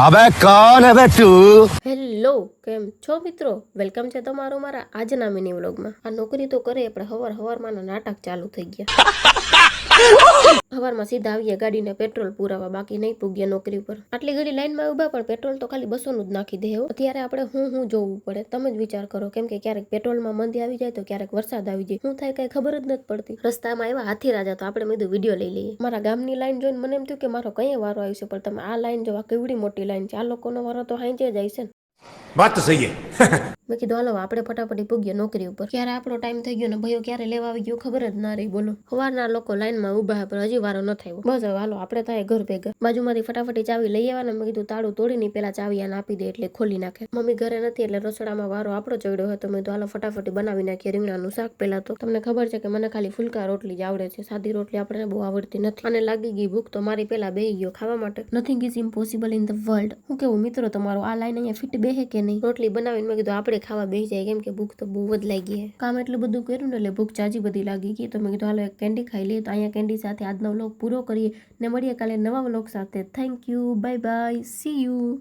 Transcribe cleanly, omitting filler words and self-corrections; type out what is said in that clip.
अबे कौन है बे तू? હેલો, કેમ છો મિત્રો? વેલકમ છે તમારું મારા આજના મિની વ્લોગમાં. આ નોકરી તો કરે પણ હવારમાં નાટક ચાલુ થઈ ગયા. હવારમાં સીધા આવ્યા ગાડીને પેટ્રોલ પુરાવા, બાકી નહીં પૂગ્યા નોકરી પર. આટલી ઘડી લાઈનમાં ઉભા પણ પેટ્રોલ તો ખાલી 200 નું જ નાખી દે. અત્યારે આપણે હું જોવું પડે તમે જ વિચાર કરો, કેમ કે ક્યારેક પેટ્રોલમાં મંદી આવી જાય તો ક્યારેક વરસાદ આવી જાય. શું થાય કઈ ખબર જ નથી પડતી. રસ્તામાં એવા હાથી રાજા તો આપણે મેં વિડીયો લઈ લઈએ. મારા ગામની લાઈન જોઈને મને એમ થયું કે મારો કઈ વારો આવ્યો છે, પણ તમે આ લાઈન જોવા કેવડી મોટી લાઈન છે. આ લોકોનો વારો તો હાંજે જાય છે ને. बात तो सही है. મેં કીધું હાલો આપણે ફટાફટ પૂગ્યા નોકરી ઉપર. ક્યારે આપણો ટાઈમ થઈ ગયો ને ભાઈઓ ક્યારે લેવા આવી ગયો ખબર જ ના રહી. બોલો, સવારના લોકો લાઈનમાં ઉભા પણ હજી વારો ન થયો. બસ હવે હાલો આપણે થાય ઘર ભેગા. બાજુમાંથી ફટાફટ ચાવી લઈ આવવાના. મેં કીધું તાળું તોડીને પેલા ચાવી આને આપી દે એટલે ખોલી નાખે. મમ્મી ઘરે નથી એટલે રસોડામાં વારો આપણો ચડ્યો હતો. મેં કીધું હાલો ફટાફટ બનાવી નાખીએ રીંગણાનું શાક. પેલા તો તમને ખબર છે કે મને ખાલી ફુલકા રોટલી જ આવડે છે, સાદી રોટલી આપણે બહુ આવડતી નથી. અને લાગી ગઈ ભૂખ તો મારી પેલા બેહી ગયો ખાવા માટે. Nothing is impossible in the world. હું કેવું મિત્રો તમારો આ લાઈન અહીંયા ફિટ બેહે કે નહીં? રોટલી બનાવીને મેં કીધું આપણે ખાવા બેસી જાય, કેમ કે ભૂખ તો બહુ જ લાગી છે. કામ એટલું બધું કર્યું ને એટલે ભૂખ ચાજી બધી લાગી ગઈ. તો મેં કીધું હાલો એક કેન્ડી ખાઈ લઈએ. તો અહીંયા કેન્ડી સાથે આજનો વ્લોગ પૂરો કરીએ ને મળીએ કાલે નવા વ્લોગ સાથે. Thank you, bye bye, C you.